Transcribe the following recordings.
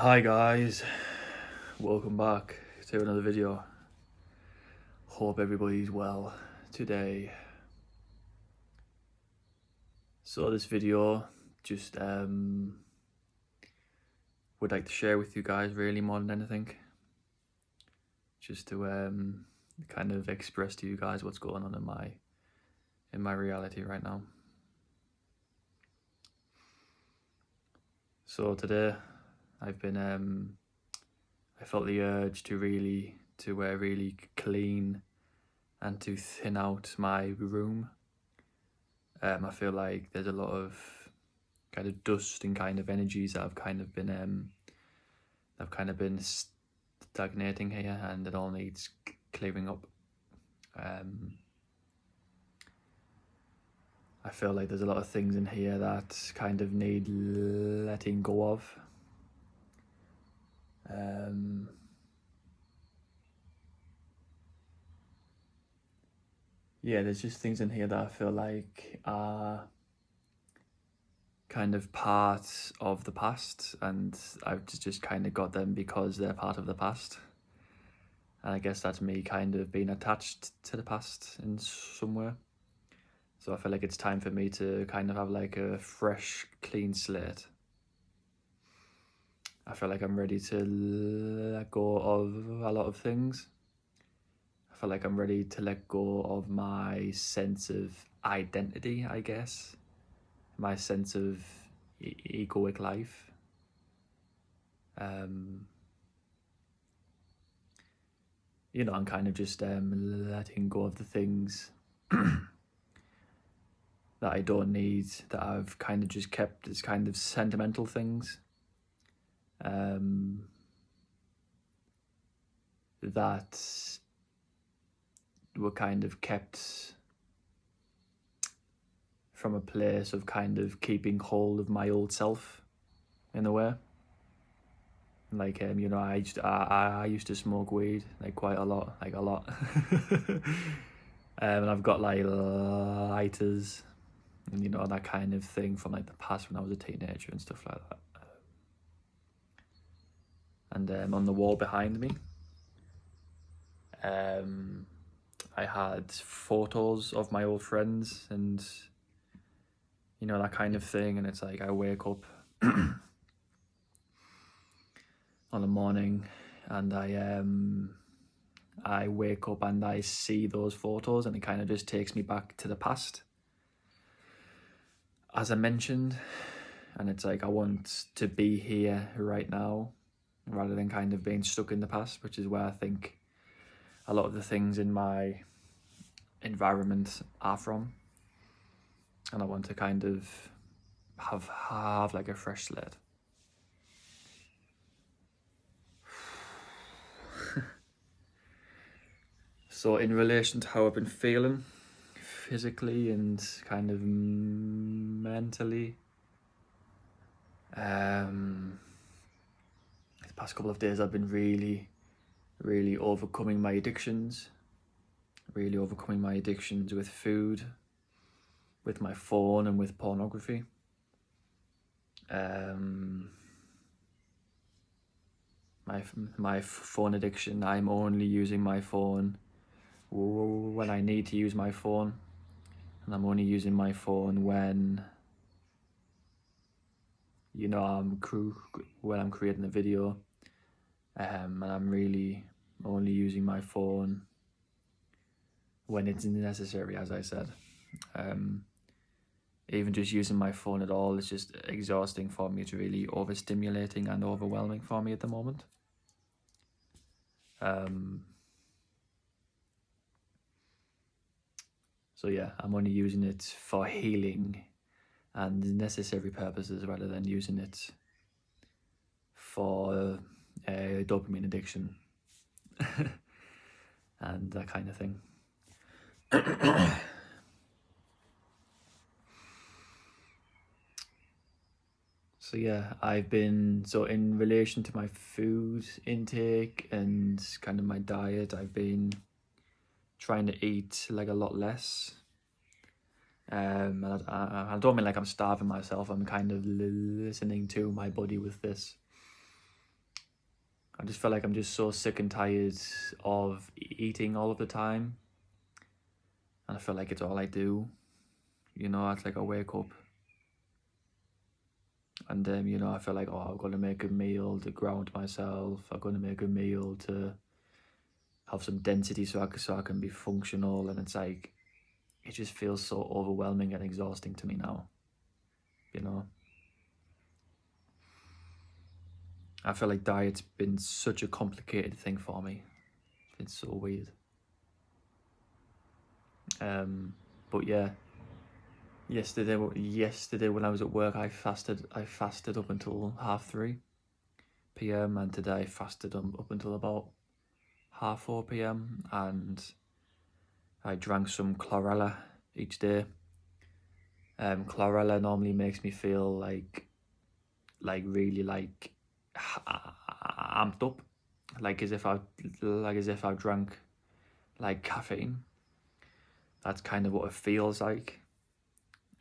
Hi guys, welcome back to another video. Hope everybody's well today. So this video just would like to share with you guys really more than anything, just to kind of express to you guys what's going on in my reality right now. So today I've been I felt the urge to really clean and to thin out my room. I feel like there's a lot of kind of dust and kind of energies that have kind of been stagnating here, and it all needs clearing up. I feel like there's a lot of things in here that kind of need letting go of. Yeah, there's just things in here that I feel like are kind of part of the past, and I've just kind of got them because they're part of the past. And I guess that's me kind of being attached to the past in somewhere. So I feel like it's time for me to kind of have like a fresh, clean slate. I feel like I'm ready to let go of a lot of things. I feel like I'm ready to let go of my sense of identity, I guess. My sense of egoic life. You know, I'm kind of just letting go of the things that I don't need, that I've kind of just kept as kind of sentimental things. That were kind of kept from a place of kind of keeping hold of my old self, in a way. Like, you know, I used to smoke weed, like quite a lot, and I've got like lighters and, you know, that kind of thing from like the past when I was a teenager and stuff like that. And on the wall behind me, I had photos of my old friends and, you know, that kind of thing. And it's like I wake up on a morning and I wake up and I see those photos, and it kind of just takes me back to the past, as I mentioned. And it's like I want to be here right now rather than kind of being stuck in the past, which is where I think a lot of the things in my environment are from. And I want to kind of have like a fresh slate. So in relation to how I've been feeling physically and kind of mentally, the past couple of days I've been really overcoming my addictions. Really overcoming my addictions with food, with my phone, and with pornography. My phone addiction, I'm only using my phone when I need to use my phone, and I'm only using my phone when, you know, when I'm creating a video, and I'm really only using my phone when it's necessary, as I said. Even just using my phone at all is just exhausting for me. It's really overstimulating and overwhelming for me at the moment. So yeah, I'm only using it for healing and necessary purposes rather than using it for dopamine addiction and that kind of thing. So yeah, so in relation to my food intake and kind of my diet, I've been trying to eat like a lot less. And I don't mean like I'm starving myself. I'm kind of listening to my body with this. I just feel like I'm just so sick and tired of eating all of the time. And I feel like it's all I do. You know, it's like I wake up and you know, I feel like, oh, I'm going to make a meal to ground myself. I'm going to make a meal to have some density so I can be functional. And it's like, it just feels so overwhelming and exhausting to me now. You know, I feel like diet's been such a complicated thing for me. It's so weird. But yeah, yesterday when I was at work, I fasted up until 3:30 p.m. and today I fasted up until about 4:30 p.m. and I drank some chlorella each day. Chlorella normally makes me feel like really like amped up, like as if I've drank like caffeine. That's kind of what it feels like.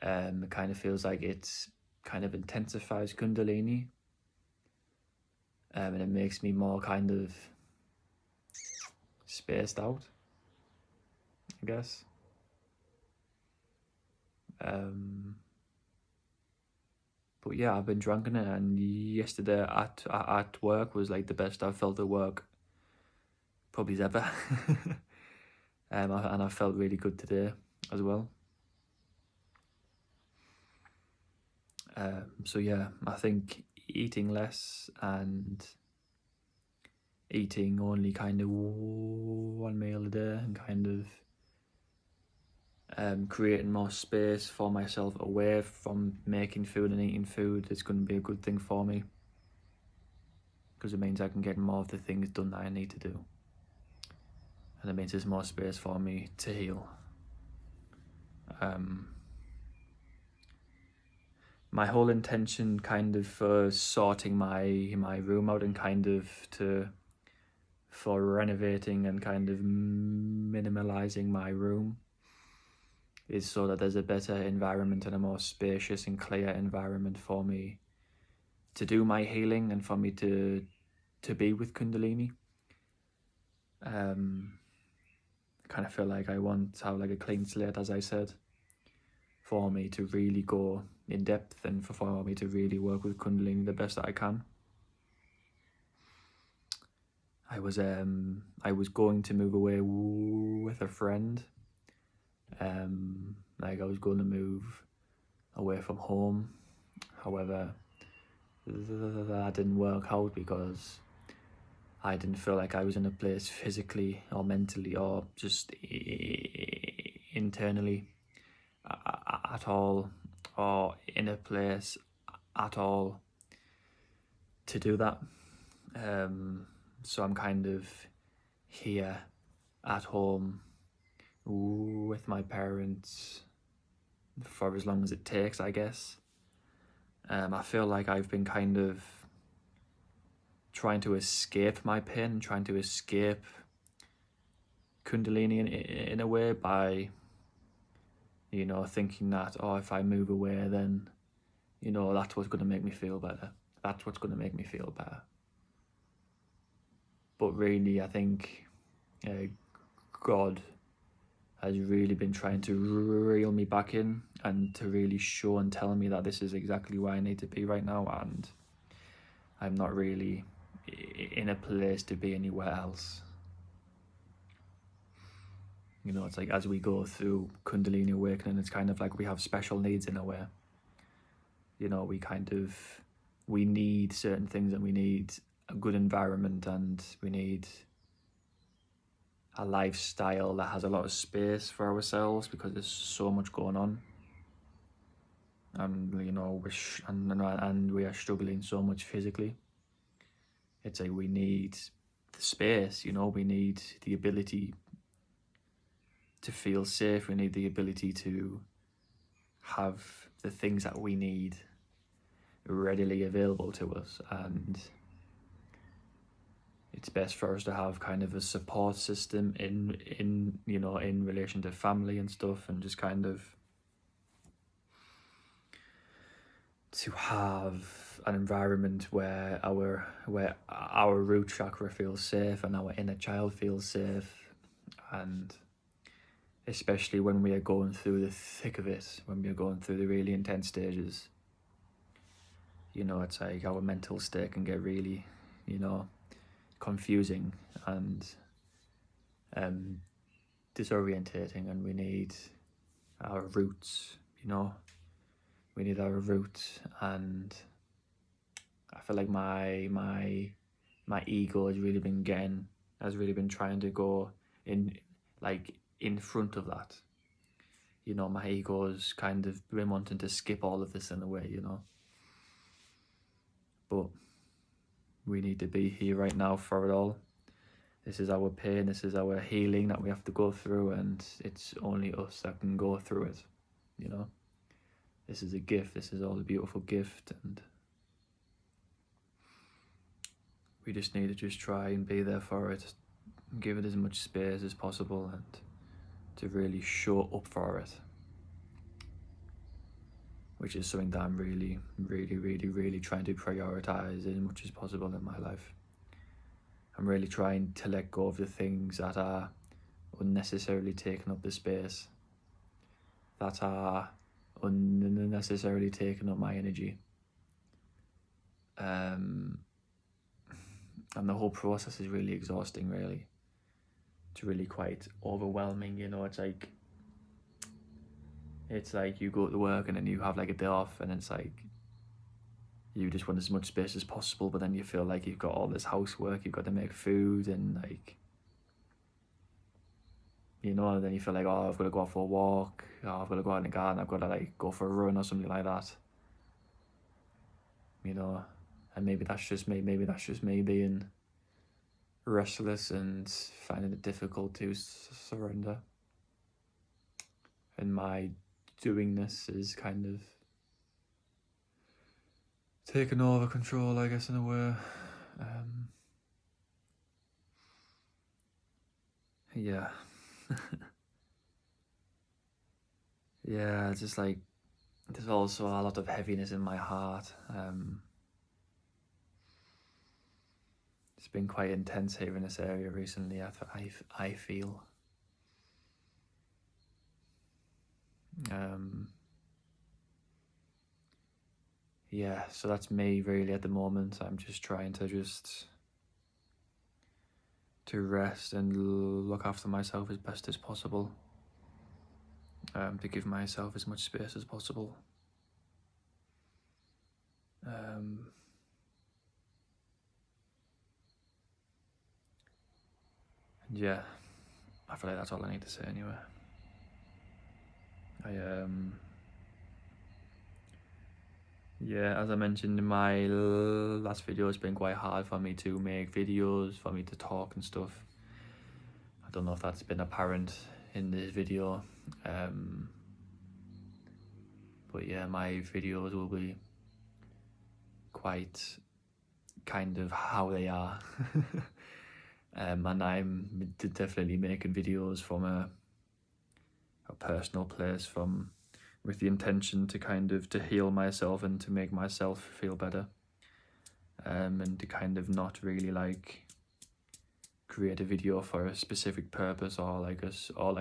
It kind of feels like it's kind of intensifies Kundalini, and it makes me more kind of spaced out, I guess. But yeah, I've been drinking it, and yesterday at work was like the best I've felt at work probably ever. And I felt really good today as well. So yeah, I think eating less and eating only kind of one meal a day and kind of creating more space for myself away from making food and eating food is going to be a good thing for me, because it means I can get more of the things done that I need to do, and it means there's more space for me to heal. My whole intention kind of for sorting my room out and kind of for renovating and kind of minimalizing my room is so that there's a better environment and a more spacious and clear environment for me to do my healing and for me to be with Kundalini. Kind of feel like I want to have like a clean slate, as I said, for me to really go in depth and for me to really work with Kundalini the best that I can. I was going to move away with a friend. Like I was going to move away from home. However, that didn't work out because I didn't feel like I was in a place physically or mentally or just internally at all, or in a place at all to do that. So I'm kind of here at home with my parents for as long as it takes, I guess. I feel like I've been kind of trying to escape my pain, trying to escape Kundalini in a way by, you know, thinking that, oh, if I move away, then, you know, that's what's going to make me feel better. That's what's going to make me feel better. But really, I think God has really been trying to reel me back in and to really show and tell me that this is exactly where I need to be right now, and I'm not really in a place to be anywhere else. You know, it's like as we go through Kundalini awakening, it's kind of like we have special needs in a way. You know, we need certain things, and we need a good environment, and we need a lifestyle that has a lot of space for ourselves because there's so much going on. And, you know, we are struggling so much physically. It's like we need the space, you know, we need the ability to feel safe, we need the ability to have the things that we need readily available to us, and it's best for us to have kind of a support system in you know, in relation to family and stuff, and just kind of to have an environment where our root chakra feels safe and our inner child feels safe, and especially when we are going through the thick of it, when we are going through the really intense stages, you know, it's like our mental state can get really, you know, confusing and disorientating, and we need our roots, you know, we need our roots. And I feel like my ego has really been trying to go in, like, in front of that, you know. My ego's kind of been wanting to skip all of this in a way, you know, but we need to be here right now for it all. This is our pain, this is our healing that we have to go through, and it's only us that can go through it, you know. This is a gift, this is all a beautiful gift, and we just need to just try and be there for it, give it as much space as possible, and to really show up for it, which is something that I'm really, really, really, really trying to prioritize as much as possible in my life. I'm really trying to let go of the things that are unnecessarily taking up the space, that are unnecessarily taking up my energy. And the whole process is really exhausting, really. It's really quite overwhelming, you know. It's like you go to work and then you have like a day off, and it's like you just want as much space as possible, but then you feel like you've got all this housework, you've got to make food, and like, you know, and then you feel like, oh, I've got to go out for a walk, oh, I've got to go out in the garden, I've got to like go for a run or something like that, you know. And maybe that's just me being restless and finding it difficult to surrender, and my doingness is kind of taken over control, I guess, in a way. Yeah. Yeah, it's just like, there's also a lot of heaviness in my heart. It's been quite intense here in this area recently, I feel. Yeah, so that's me really at the moment. I'm just trying to rest and look after myself as best as possible, to give myself as much space as possible. And yeah, I feel like that's all I need to say anyway. Yeah, as I mentioned in my last video, it's been quite hard for me to make videos, for me to talk and stuff. I don't know if that's been apparent in this video, but yeah, my videos will be quite kind of how they are. And I'm definitely making videos from a personal place, with the intention to kind of to heal myself and to make myself feel better, and to kind of not really like create a video for a specific purpose or like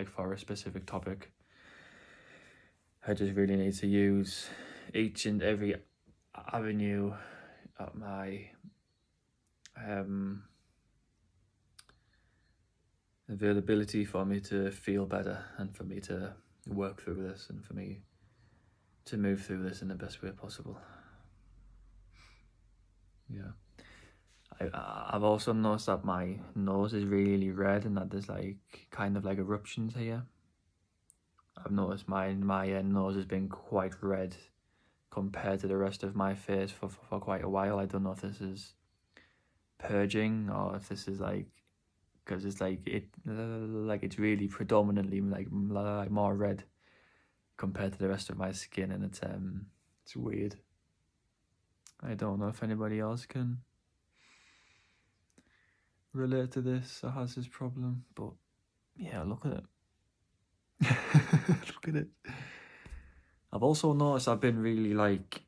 for a specific topic. I just really need to use each and every avenue at my availability for me to feel better, and for me to work through this, and for me to move through this in the best way possible. Yeah. I've also noticed that my nose is really red, and that there's like kind of like eruptions here. I've noticed my nose has been quite red compared to the rest of my face for quite a while. I don't know if this is purging or if this is like, because it's like it's really predominantly like more red compared to the rest of my skin, and it's weird. I don't know if anybody else can relate to this or has this problem, but yeah, look at it. Look at it. I've also noticed I've been really like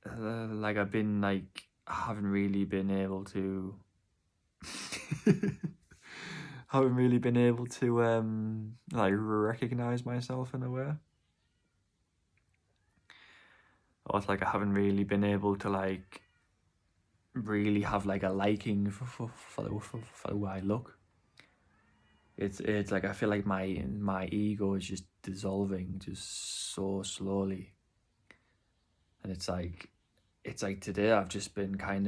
like I've been like, I haven't really been able to haven't really been able to like recognize myself in a way. Or it's like I haven't really been able to like really have like a liking for the way I look. It's like I feel like my ego is just dissolving just so slowly. And it's like today I've just been kind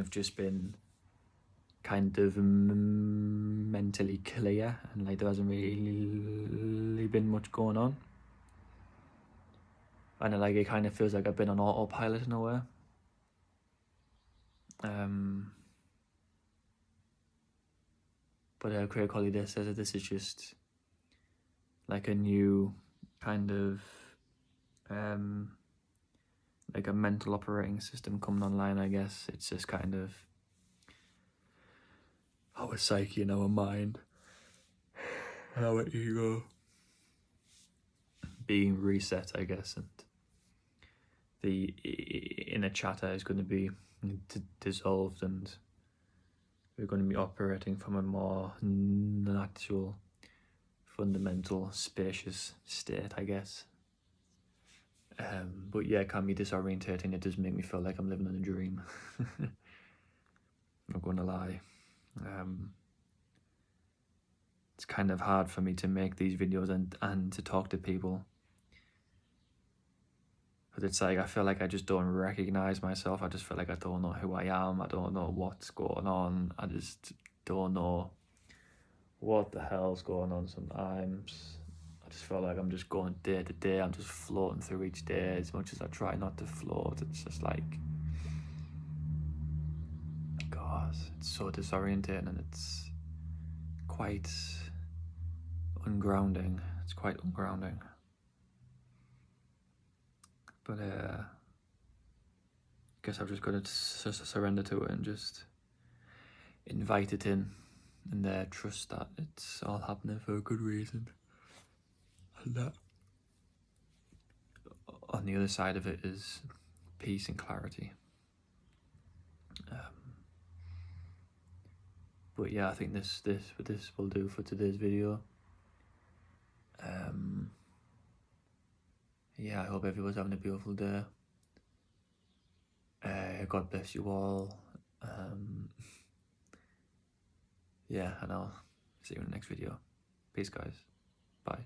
of mentally clear, and like there hasn't really been much going on, and like it kind of feels like I've been on autopilot in a way. But Craig Holiday says that this is just like a new kind of like a mental operating system coming online, I guess. It's just kind of our psyche and our mind and our ego being reset, I guess, and the inner chatter is going to be dissolved, and we're going to be operating from a more natural, fundamental, spacious state, I guess. But yeah, it can be disorientating. It does make me feel like I'm living in a dream. Not going to lie. It's kind of hard for me to make these videos and to talk to people. But it's like, I feel like I just don't recognize myself. I just feel like I don't know who I am. I don't know what's going on. I just don't know what the hell's going on sometimes. I just feel like I'm just going day to day. I'm just floating through each day. As much as I try not to float, it's just like, God, it's so disorientating, and it's quite ungrounding. It's quite ungrounding. But I guess I've just got to surrender to it and just invite it in, and trust that it's all happening for a good reason. And that on the other side of it is peace and clarity. But yeah, I think this will do for today's video. Yeah, I hope everyone's having a beautiful day. God bless you all. Yeah, and I'll see you in the next video. Peace, guys. Bye.